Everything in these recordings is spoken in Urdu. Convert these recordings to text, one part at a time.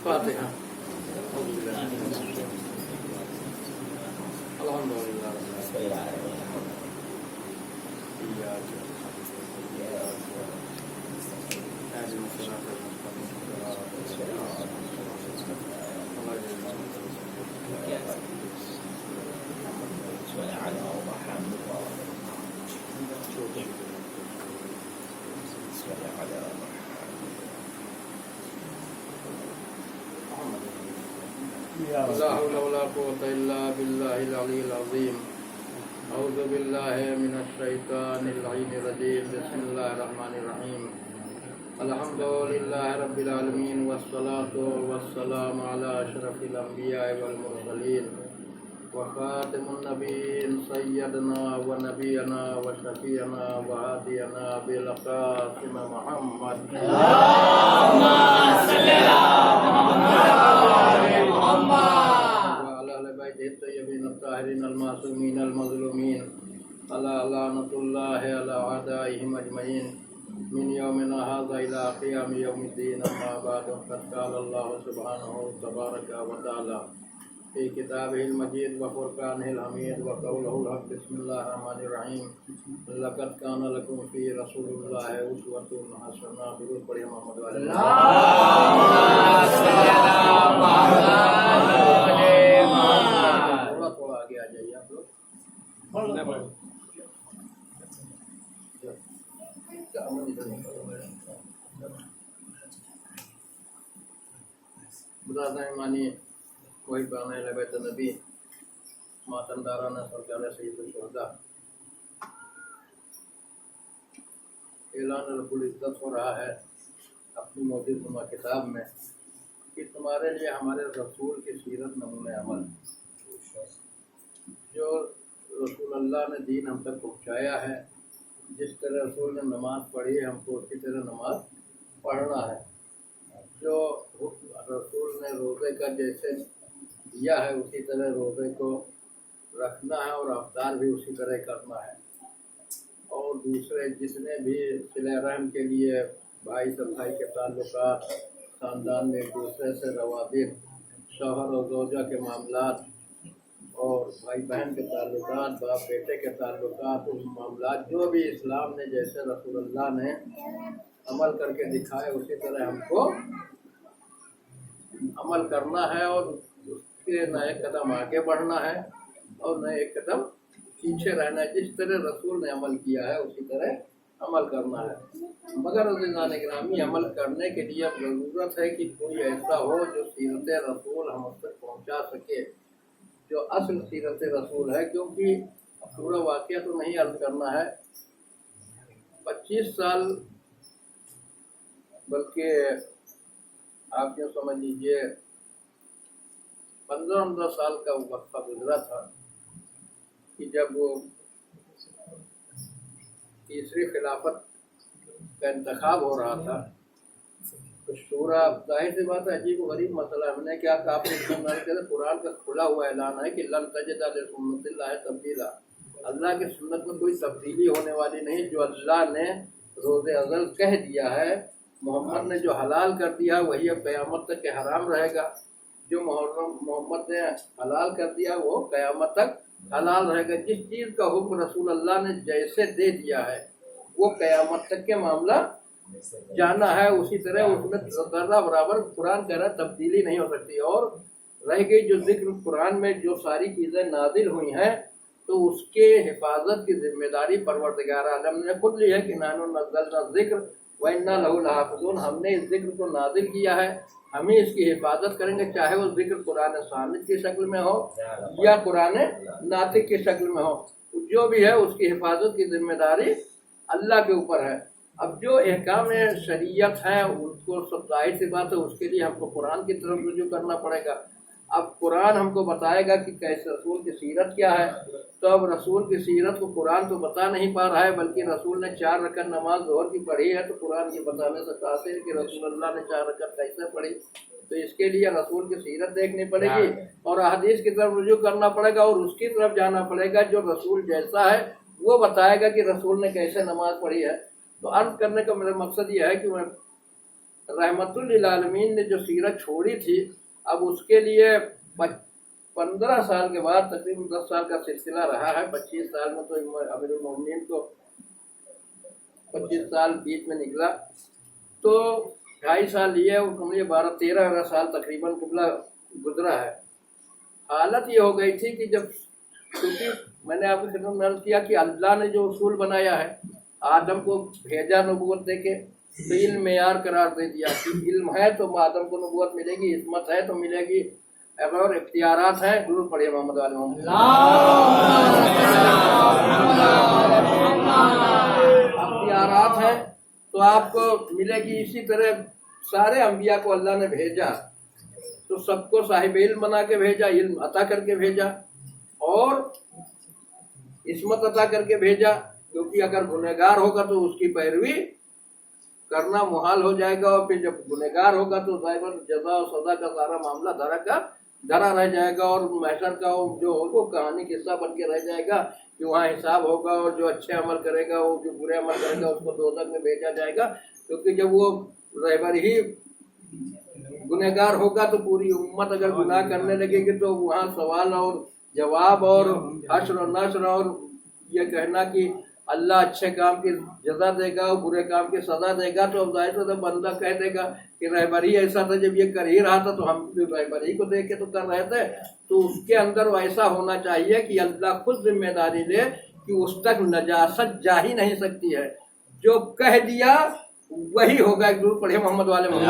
فاتحہ. الحمدللہ. لا حول ولا قوة إلا بالله العلي العظيم. أعوذ بالله من الشيطان اللعين الرجيم. بسم الله الرحمن الرحيم. الحمد لله رب العالمين والصلاة والسلام على أشرف الأنبياء والمرسلين وخاتم النبيين سيدنا ونبينا وشفيعنا وهادينا بالقاسم محمد. اللهم صل على محمد وعلى آل بيته الطيبين الطاهرين المعصومين المظلومين. ألا لعنة الله على أعدائهم أجمعين من يومنا هذا إلى قيام يوم الدين. أما بعد فقد قال الله سبحانه تبارك وتعالى في كتابه المجيد وفرقانه الحميد وقوله الحق. بسم الله الرحمن الرحيم. لقد كان لكم في رسول الله أسوة حسنة. درود پڑھیے محمد والے. تھوڑا آگے آ جائیے آپ لوگ. برادران ایمانی وہی بانے بیت نبی ماتم دارانہ سرکار سید الشہداء اعلان رب العزت ہو رہا ہے اپنی موجود نما کتاب میں کہ تمہارے لیے ہمارے رسول کی سیرت نمونہ عمل جو رسول اللہ نے دین ہم تک پہنچایا ہے. جس طرح رسول نے نماز پڑھی ہے ہم کو اسی طرح نماز پڑھنا ہے. جو رسول نے روزے کا جیسے دیا ہے اسی طرح روزے کو رکھنا ہے اور افطار بھی اسی طرح کرنا ہے. اور دوسرے جتنے بھی صلہ رحم کے لیے بھائی سے بھائی کے تعلقات، خاندان میں ایک دوسرے سے روابط، شوہر اور زوجہ کے معاملات اور بھائی بہن کے تعلقات، باپ بیٹے کے تعلقات، اس معاملات جو بھی اسلام نے جیسے رسول اللہ نے عمل کر کے دکھائے اسی طرح ہم کو عمل کرنا ہے اور اس کے نہ ایک قدم آگے بڑھنا ہے اور نہ ایک قدم پیچھے رہنا ہے. جس طرح رسول نے عمل کیا ہے اسی طرح عمل کرنا ہے. مگر عزیزان گرامی عمل کرنے کے لیے ضرورت ہے کہ کوئی ایسا ہو جو سیرت رسول ہم تک پہنچا سکے، جو اصل سیرت رسول ہے. کیونکہ پورا واقعہ تو نہیں عرض کرنا ہے. 25 سال بلکہ آپ یوں سمجھ لیجیے 15 سال کا وقفہ گزرا تھا کہ جب وہ تیسری خلافت کا انتخاب ہو رہا تھا تو شورا، ظاہر سی بات ہے عجیب و غریب مسئلہ. ہم نے کیا کہا آپ نے قرآن کا کھلا ہوا اعلان ہے کہ لن تجد لسنت اللہ تبدیلا. اللہ کی سنت میں کوئی تبدیلی ہونے والی نہیں. جو اللہ نے روز ازل کہہ دیا ہے، محمد نے جو حلال کر دیا وہی اب قیامت تک کے حرام رہے گا. جو محمد نے حلال کر دیا وہ قیامت تک حلال رہے گا. جس چیز کا حکم رسول اللہ نے جیسے دے دیا ہے وہ قیامت تک کے معاملہ جانا ہے اسی طرح. اس میں ذرہ برابر قرآن کہہ رہا ہے تبدیلی نہیں ہو سکتی. اور رہ گئی جو ذکر قرآن میں جو ساری چیزیں نازل ہوئی ہیں تو اس کے حفاظت کی ذمہ داری پروردگار عالم نے خود لی ہے کہ نحن نزلنا الذکر وَإِنَّا لَهُ لَحَافِظُونَ. ہم نے اس ذکر کو نازل کیا ہے، ہم ہی اس کی حفاظت کریں گے، چاہے وہ ذکر قرآن صامت کی شکل میں ہو یا قرآن ناطق کی شکل میں ہو. جو بھی ہے اس کی حفاظت کی ذمہ داری اللہ کے اوپر ہے. اب جو احکام شریعت ہیں ان کو سب ظاہر سی بات ہے اس کے لیے ہم کو قرآن کی طرف رجوع کرنا پڑے گا. اب قرآن ہم کو بتائے گا کہ کیسے رسول کی سیرت کیا ہے. تو اب رسول کی سیرت کو قرآن تو بتا نہیں پا رہا ہے، بلکہ رسول نے 4 رکعت نماز ظہر کی پڑھی ہے تو قرآن یہ بتانے سے قاصر ہے کہ رسول اللہ نے 4 رکعت کیسے پڑھی. تو اس کے لیے رسول کی سیرت دیکھنی پڑے گی اور احادیث کی طرف رجوع کرنا پڑے گا اور اس کی طرف جانا پڑے گا جو رسول جیسا ہے وہ بتائے گا کہ رسول نے کیسے نماز پڑھی ہے۔ تو عرض کرنے کا میرا مقصد یہ ہے کہ میں رحمت للعالمین نے جو سیرت چھوڑی تھی، اب اس کے لیے 15 سال کے بعد تقریباً 10 سال کا سلسلہ رہا ہے۔ 25 سال میں تو امیر المومنین کو 25 سال بیچ میں نکلا، تو 2.5 سال لیے، ہم نے 12-13 سال تقریباً قبلہ گزرا ہے۔ حالت یہ ہو گئی تھی کہ جب کیونکہ میں نے آپ کی خدمت میں عرض کیا کہ اللہ نے جو اصول بنایا ہے، آدم کو بھیجا نبوت دے کے تو علم معیار قرار دے دیا کہ علم ہے تو آدم کو نبوت ملے گی، عصمت ہے تو ملے گی، اگر اختیارات ہیں درود پڑھیے محمد علیہ محمد، اختیارات ہیں تو آپ کو ملے گی۔ اسی طرح سارے انبیاء کو اللہ نے بھیجا تو سب کو صاحب علم بنا کے بھیجا، علم عطا کر کے بھیجا اور عصمت عطا کر کے بھیجا، کیونکہ اگر گنہگار ہوگا تو اس کی پیروی کرنا محال ہو جائے گا، اور پھر جب گنہگار ہوگا تو ظاہر جزا اور سزا کا سارا معاملہ دھرا رہ جائے گا، اور محشر کا جو ہوگا کہانی قصہ بن کے رہ جائے گا کہ وہاں حساب ہوگا، اور جو اچھے عمل کرے گا وہ جو برے عمل کرے گا اس کو دوزخ میں بھیجا جائے گا، کیونکہ جب وہ رہبر ہی گنہگار ہوگا تو پوری امت اگر گناہ کرنے لگے گی تو وہاں سوال اور جواب اور حشر و نشر اور یہ کہنا کہ اللہ اچھے کام کی جزا دے گا اور برے کام کی سزا دے گا، تو اب ظاہر سے بندہ کہہ دے گا کہ رہبری ایسا تھا، جب یہ کر ہی رہا تھا تو ہم رہبری کو دیکھ کے تو کر رہے تھے۔ تو اس کے اندر ایسا ہونا چاہیے کہ اللہ خود ذمہ داری لے کہ اس تک نجاست جا ہی نہیں سکتی ہے، جو کہہ دیا وہی ہوگا۔ ایک درود پڑھیے محمد والے محمد۔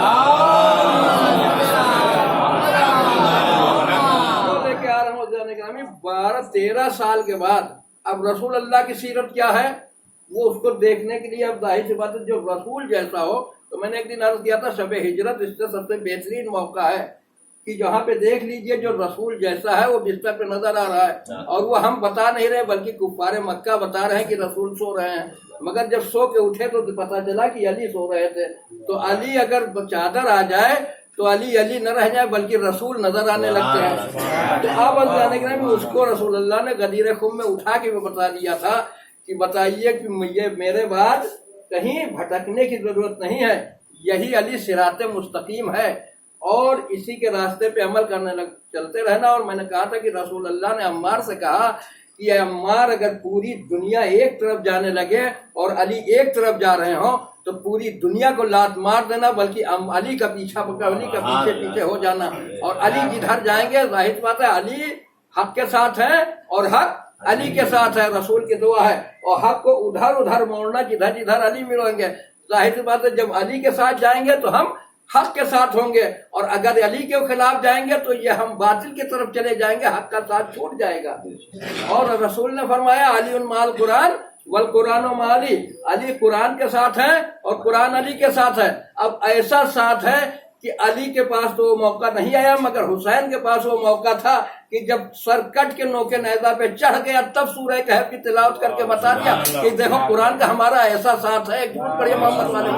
لے کے آ رہا ہوں 12-13 سال کے بعد اب رسول اللہ کی سیرت کیا ہے وہ اس کو دیکھنے کے لیے اب ظاہر سی بات ہے جو رسول جیسا ہو، تو میں نے ایک دن عرض کیا تھا شب ہجرت اس سے سب سے بہترین موقع ہے کہ جہاں پہ دیکھ لیجئے جو رسول جیسا ہے وہ بستر پہ نظر آ رہا ہے، اور وہ ہم بتا نہیں رہے بلکہ کفار مکہ بتا رہے ہیں کہ رسول سو رہے ہیں، مگر جب سو کے اٹھے تو پتا چلا کہ علی سو رہے تھے۔ تو علی اگر چادر آ جائے تو علی علی نہ رہ جائے بلکہ رسول نظر آنے لگتے ہیں۔ تو اب جانے کے لیے اس کو رسول اللہ نے غدیر خم میں اٹھا کے بتا دیا تھا کہ بتائیے کہ یہ میرے بعد کہیں بھٹکنے کی ضرورت نہیں ہے، یہی علی صراط مستقیم ہے اور اسی کے راستے پہ عمل کرنے چلتے رہنا۔ اور میں نے کہا تھا کہ رسول اللہ نے عمار سے کہا کہ اے عمار اگر پوری دنیا ایک طرف جانے لگے اور علی ایک طرف جا رہے ہوں تو پوری دنیا کو لات مار دینا، بلکہ علی کا پیچھا پکڑ، علی کا پیچھے ہو جانا، اور علی جدھر جائیں گے ظاہر بات ہے علی حق کے ساتھ ہے اور حق علی کے ساتھ ہے، رسول کی دعا ہے، اور حق کو ادھر موڑنا جدھر علی ملیں گے، ظاہر بات ہے جب علی کے ساتھ جائیں گے تو ہم حق کے ساتھ ہوں گے، اور اگر علی کے خلاف جائیں گے تو یہ ہم باطل کی طرف چلے جائیں گے، حق کا ساتھ چھوٹ جائے گا۔ اور رسول نے فرمایا علی مع القرآن والقرآن مع علی، علی قرآن کے ساتھ ہے اور قرآن علی کے ساتھ ہے۔ اب ایسا ساتھ ہے کہ علی کے پاس تو وہ موقع نہیں آیا، مگر حسین کے پاس وہ موقع تھا کہ جب سر کٹ کے نوکے نیزہ پہ چڑھ گیا تب سورہ کہف کی تلاوت کر کے بتا دیا کہ دیکھو قرآن کا ہمارا ایسا ساتھ ہے۔ ایک درود پڑھیے محمد والے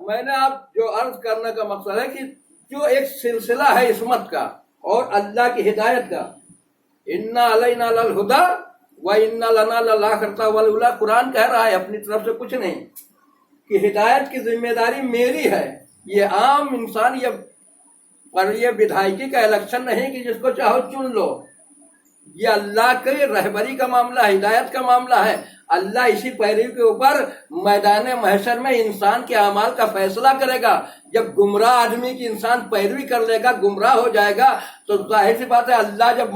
میں نے آپ جو عرض کرنے کا مقصد ہے کہ جو ایک سلسلہ ہے عصمت کا اور اللہ کی ہدایت کا، اِنَّا عَلَيْنَا لَلْهُدَىٰ وَإِنَّا لَنَا لَلْآخِرَةَ وَالْأُولَىٰ، قرآن کہہ رہا ہے اپنی طرف سے کچھ نہیں کہ ہدایت کی ذمہ داری میری ہے۔ یہ عام انسان یہ بدھائیکی کا الیکشن نہیں کہ جس کو چاہو چن لو، یہ اللہ کی رہبری کا معاملہ، ہدایت کا معاملہ ہے۔ اللہ اسی پیروی کے اوپر میدان محشر میں انسان کے اعمال کا فیصلہ کرے گا۔ جب گمراہ آدمی کی انسان پیروی کر لے گا، گمراہ ہو جائے گا، تو ظاہر سی بات ہے اللہ جب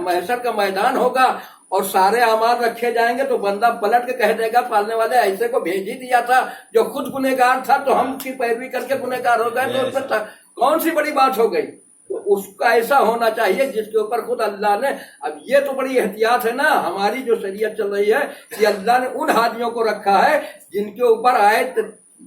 محشر کا میدان ہوگا اور سارے اعمال رکھے جائیں گے تو بندہ پلٹ کے کہہ دے گا پالنے والے ایسے کو بھیج ہی دیا تھا جو خود گنہگار تھا، تو ہم اس کی پیروی کر کے گنہگار ہو گئے، تو اس میں کون سی بڑی بات ہو گئی؟ تو اس کا ایسا ہونا چاہیے جس کے اوپر خود اللہ نے، اب یہ تو بڑی احتیاط ہے نا ہماری جو شریعت چل رہی ہے کہ اللہ نے ان ہادیوں کو رکھا ہے جن کے اوپر آیت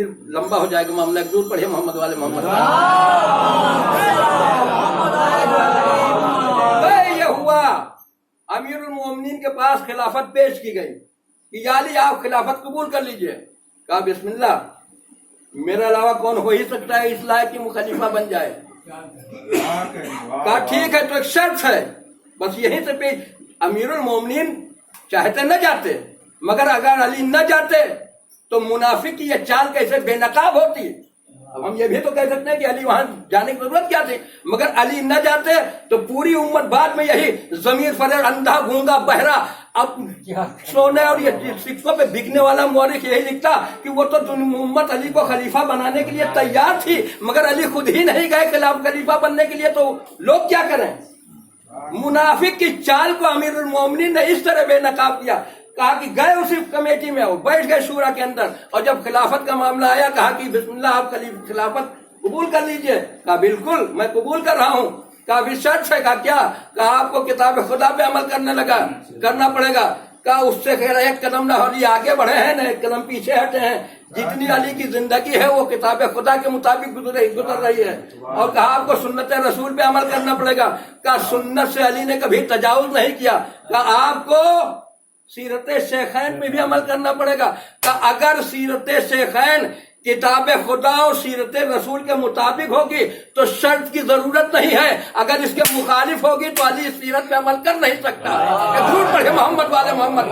پھر لمبا ہو جائے گا معاملہ. درود پڑھیے محمد والے محمد. یہ ہوا امیر المومنین کے پاس خلافت پیش کی گئی کہ یا علی آپ خلافت قبول کر لیجئے. کہا بسم اللہ، میرے علاوہ کون ہو ہی سکتا ہے اس لائق کہ خلیفہ بن جائے. کہا ٹھیک ہے تو ایک شرط ہے، بس یہیں سے پیش. امیر المومنین چاہتے نہ جاتے، مگر اگر علی نہ جاتے تو منافق کی یہ چال کیسے بے نقاب ہوتی. اب ہم یہ بھی تو کہہ سکتے ہیں کہ علی وہاں جانے کی ضرورت کیا تھی، مگر علی نہ جاتے تو پوری امت بعد میں یہی ضمیر فرر اندھا گونگا بہرا اب سونے اور یہ سکوں پہ بکنے والا مورخ یہی لکھتا کہ وہ تو امت علی کو خلیفہ بنانے کے لیے تیار تھی، مگر علی خود ہی نہیں گئے خلیفہ بننے کے لیے، تو لوگ کیا کریں. منافق کی چال کو امیر المومنین نے اس طرح بے نقاب کیا. کہا کہ گئے اسی کمیٹی میں، بیٹھ گئے شورا کے اندر، اور جب خلافت کا معاملہ آیا کہا کہ بسم اللہ آپ خلافت قبول کر لیجئے. کہا بالکل میں قبول کر رہا ہوں. کہا بھی شرط ہے. کہا کیا؟ کہا آپ کو کتاب خدا پہ عمل کرنا پڑے گا. کہا اس سے خیر ایک قدم نہ علی آگے بڑھے ہیں نہ ایک قدم پیچھے ہٹے ہیں. جتنی علی کی زندگی ہے وہ کتاب خدا کے مطابق گزر رہی ہے. اور کہا آپ کو سنت رسول پہ عمل کرنا پڑے گا. کہا سنت سے علی نے کبھی تجاوز نہیں کیا. کہا آپ کو سیرت شیخین پہ بھی عمل کرنا پڑے گا. کہا اگر سیرت شیخین کتاب خدا اور سیرت رسول کے مطابق ہوگی تو شرط کی ضرورت نہیں ہے، اگر اس کے مخالف ہوگی تو علی اس سیرت پہ عمل کر نہیں سکتا. درود پڑھے محمد والے محمد.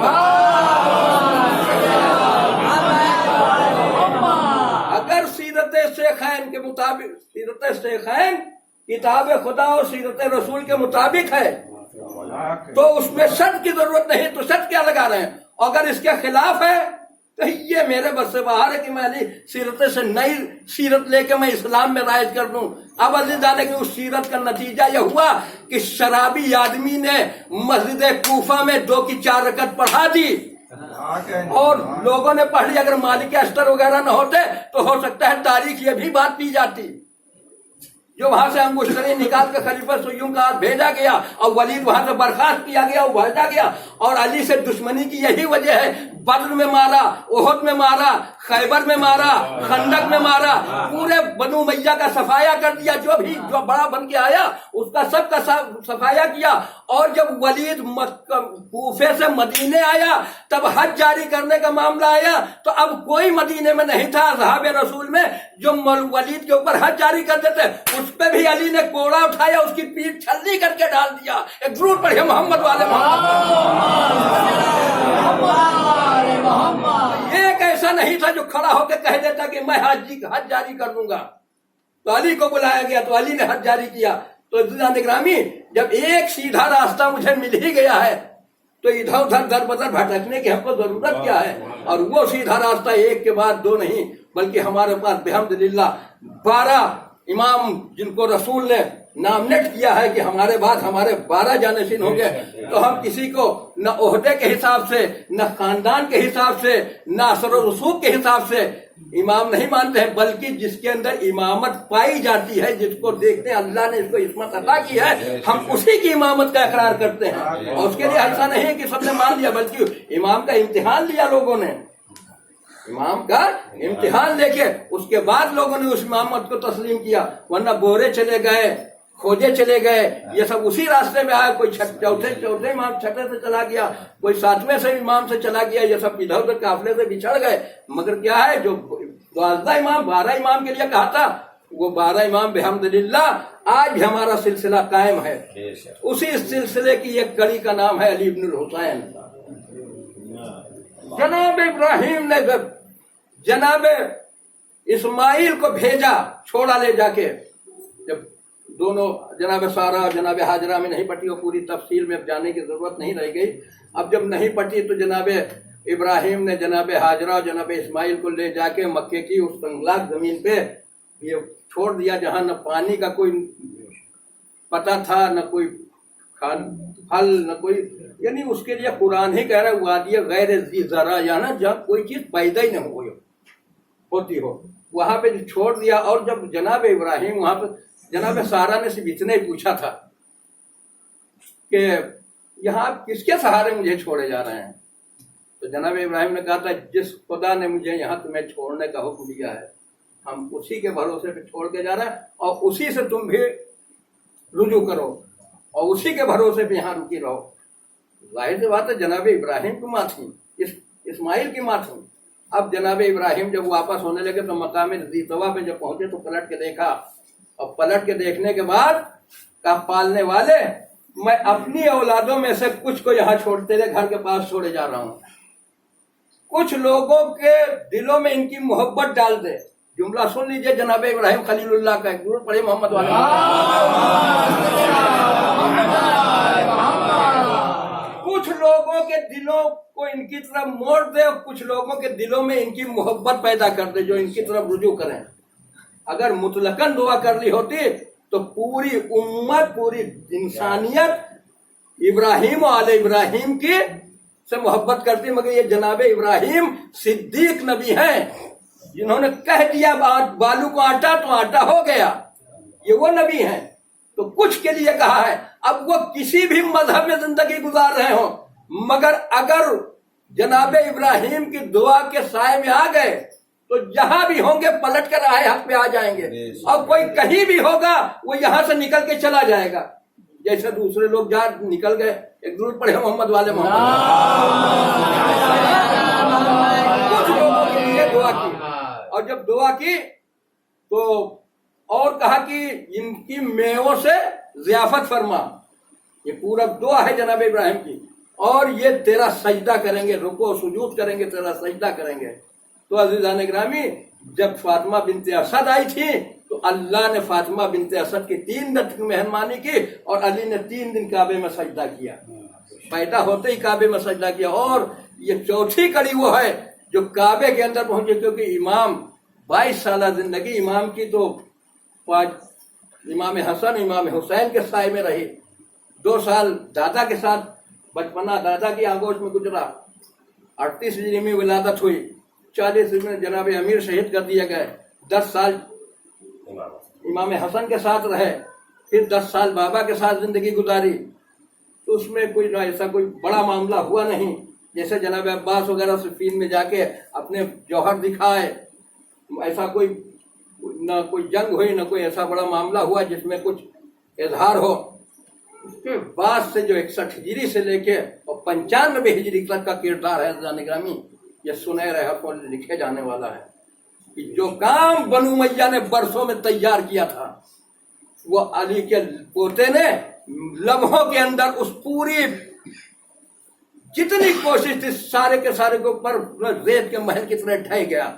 اگر سیرت شیخین کے مطابق، سیرت شیخین کتاب خدا اور سیرت رسول کے مطابق ہے تو اس میں شرط کی ضرورت نہیں، تو شرط کیا لگا رہے ہیں. اگر اس کے خلاف ہے تو یہ میرے بس سے باہر ہے کہ میں علی سیرت سے نئی سیرت لے کے میں اسلام میں رائج کر دوں. اب علی جانے کی اس سیرت کا نتیجہ یہ ہوا کہ شرابی آدمی نے مسجد کوفہ میں 2 کی 4 رکعت پڑھا دی، اور لوگوں نے پڑھ لی. اگر مالک اشتر وغیرہ نہ ہوتے تو ہو سکتا ہے تاریخ یہ بھی بات پی جاتی. جو وہاں سے انگشتری نکال کے خلیفہ سیوم کا ہاتھ بھیجا گیا اور ولید وہاں سے برخاست کیا گیا اور بھیجا گیا، اور علی سے دشمنی کی یہی وجہ ہے. بدر میں مارا، احد میں مارا، خیبر میں مارا، خندق میں مارا، پورے بنو امیہ کا صفایا کر دیا. جو بڑا بن کے آیا اس کا سب کا صفایا کیا. اور جب ولید کوفے سے مدینے آیا تب حج جاری کرنے کا معاملہ آیا تو اب کوئی مدینے میں نہیں تھا اصحاب رسول میں جو ولید کے اوپر حج جاری کر دیتے. اس پہ بھی علی نے کوڑا اٹھایا، اس کی پیٹھ چھلنی کر کے ڈال دیا. ایک درود پڑھیے محمد والے محمد. ایک ایسا نہیں تھا جو کھڑا ہو کے کہہ دیتا کہ میں حج جاری کر دوں گا. تو علی کو بلایا گیا تو علی نے حج جاری کیا. تو عزیزان گرامی، جب ایک سیدھا راستہ مجھے مل ہی گیا ہے تو ادھر ادھر در بدر بھٹکنے کی ہم کو ضرورت کیا ہے. اور وہ سیدھا راستہ ایک کے بعد 2 نہیں بلکہ ہمارے پاس بحمدللہ 12 امام جن کو رسول نے نامنیٹ کیا ہے کہ ہمارے بعد ہمارے 12 جانشین ہوں گے. تو ہم کسی کو نہ عہدے کے حساب سے، نہ خاندان کے حساب سے، نہ اثر و رسوخ کے حساب سے امام نہیں مانتے ہیں، بلکہ جس کے اندر امامت پائی جاتی ہے، جس کو دیکھتے ہیں اللہ نے اس کو عصمت عطا کی ہے، ہم اسی کی امامت کا اقرار کرتے ہیں. اور اس کے لیے ایسا نہیں ہے کہ سب نے مان لیا، بلکہ امام کا امتحان لیا لوگوں نے. امام کا امتحان لے کے اس کے بعد لوگوں نے اس امامت کو تسلیم کیا. ورنہ بورے چلے گئے، کھوجے چلے گئے، یہ سب اسی راستے میں آئے. کوئی چوتھے امام چھٹے سے چلا گیا، کوئی 7ویں سے امام سے چلا گیا. یہ سب ادھر ادھر قافلے سے بچھڑ گئے. مگر کیا ہے، جو 12 امام 12 امام کے لیے کہا تھا وہ 12 امام بحمدللہ آج بھی ہمارا سلسلہ قائم ہے. اسی سلسلے کی ایک کڑی کا نام ہے علی بن الحسین. جناب ابراہیم نے جناب اسماعیل کو بھیجا، چھوڑا لے جا کے. جب دونوں جناب سارا اور جناب حاجرہ میں نہیں پٹی، وہ پوری تفصیل میں اب جانے کی ضرورت نہیں رہ گئی. اب جب نہیں پٹی تو جناب ابراہیم نے جناب حاجرہ اور جناب اسماعیل کو لے جا کے مکے کی اس تنگلاق زمین پہ یہ چھوڑ دیا جہاں نہ پانی کا کوئی پتہ تھا، نہ کوئی پھل، نہ کوئی، یعنی اس کے لیے قرآن ہی کہہ رہا ہے وادی غیر ذی زرع، یعنی جہاں کوئی چیز پیدا ہی نہ ہوتی ہو، وہاں پہ چھوڑ دیا. اور جب جناب ابراہیم وہاں پہ، جناب سارا نے صرف اتنا ہی پوچھا تھا کہ یہاں کس کے سہارے مجھے چھوڑے جا رہے ہیں. تو جناب ابراہیم نے کہا تھا جس خدا نے مجھے یہاں تمہیں چھوڑنے کا حکم دیا ہے ہم اسی کے بھروسے پہ چھوڑ کے جا رہے ہیں اور اسی سے تم بھی رجوع کرو اور اسی کے بھروسے پہ یہاں رکی رہو. ظاہر سی بات ہے جناب ابراہیم کی ماں تھی, اسماعیل کی ماں تھی. اب جناب ابراہیم جب واپس ہونے لگے تو مقام ذی طویٰ پہ جب پہنچے تو پلٹ کے دیکھا, اور پلٹ کے دیکھنے کے بعد کہا پالنے والے میں اپنی اولادوں میں سے کچھ کو یہاں چھوڑ تیرے گھر کے پاس چھوڑے جا رہا ہوں, کچھ لوگوں کے دلوں میں ان کی محبت ڈال دے. جملہ سن لیجئے جناب ابراہیم خلیل اللہ کا, ایک درود پڑھے محمد والے. کچھ لوگوں کے دلوں کو ان کی طرف موڑ دے اور کچھ لوگوں کے دلوں میں ان کی محبت پیدا کر دے جو ان کی طرف رجوع کریں. اگر مطلقاً دعا کر لی ہوتی تو پوری امت, پوری انسانیت ابراہیم و آل ابراہیم کی سے محبت کرتی, مگر یہ جناب ابراہیم صدیق نبی ہیں جنہوں نے کہہ دیا بالو کو آٹا تو آٹا ہو گیا, یہ وہ نبی ہیں. تو کچھ کے لیے کہا ہے, اب وہ کسی بھی مذہب میں زندگی گزار رہے ہوں مگر اگر جناب ابراہیم کی دعا کے سائے میں آ گئے تو جہاں بھی ہوں گے پلٹ کر راہ حق پہ آ جائیں گے, اور کوئی کہیں بھی ہوگا وہ یہاں سے نکل کے چلا جائے گا جیسے دوسرے لوگ نکل گئے. ایک درود پڑھے محمد والے محمد. کچھ لوگوں کے لیے دعا کی, اور جب دعا کی تو اور کہا کہ ان کی میووں سے ضیافت فرما. یہ پورا دعا ہے جناب ابراہیم کی, اور یہ تیرا سجدہ کریں گے, رکوع سجود کریں گے, تیرا سجدہ کریں گے. تو عزیزان گرامی جب فاطمہ بنت اسد آئی تھی تو اللہ نے فاطمہ بنت اسد کی 3 دن کی مہربانی کی اور علی نے 3 دن کعبے میں سجدہ کیا, پیدا ہوتے ہی کعبے میں سجدہ کیا. اور یہ چوتھی کڑی وہ ہے جو کعبے کے اندر پہنچے, کیونکہ امام 22 سالہ زندگی امام کی تو امام حسن امام حسین کے سائے میں رہی. 2 سال دادا کے ساتھ بچپنا دادا کی آگوش میں گزرا. 38 ہجری میں ولادت ہوئی, 40 میں جناب امیر شہید کر دیے گئے. 10 سال امام حسن کے ساتھ رہے, پھر 10 سال بابا کے ساتھ زندگی گزاری. تو اس میں کوئی ایسا کوئی بڑا معاملہ ہوا نہیں جیسے جناب عباس وغیرہ صفین میں جا کے اپنے جوہر دکھائے. ایسا کوئی نہ کوئی جنگ ہوئی نہ کوئی ایسا بڑا معاملہ ہوا جس میں کچھ اظہار ہو. اس کے بعد سے جو 61 ہجری سے لے کے اور 95 ہجری تک کا کردار ہے عزیزان گرامی, یہ سنہرے حق اور لکھے جانے والا ہے کہ جو کام بنو امیہ نے برسوں میں تیار کیا تھا وہ علی کے پوتے نے لمحوں کے اندر اس پوری جتنی کوشش تھی سارے کے سارے کے اوپر ریت کے محل کی طرح ڈھہ گیا.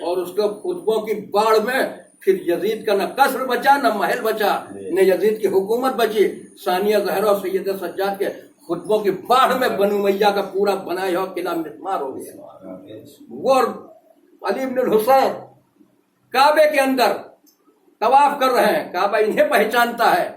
اور اس کے خطبوں کی باڑ میں پھر یزید کا نہ قصر بچا نہ محل بچا, نہ یزید کی حکومت بچی. ثانیہ زہرا اور سید سجاد کے خطبوں کی باڑ میں بنو امیہ کا پورا بنایا ہوا قلعہ مسمار ہو گیا. وہ علی بن الحسین کعبے کے اندر طواف کر رہے ہیں, کعبہ انہیں پہچانتا ہے,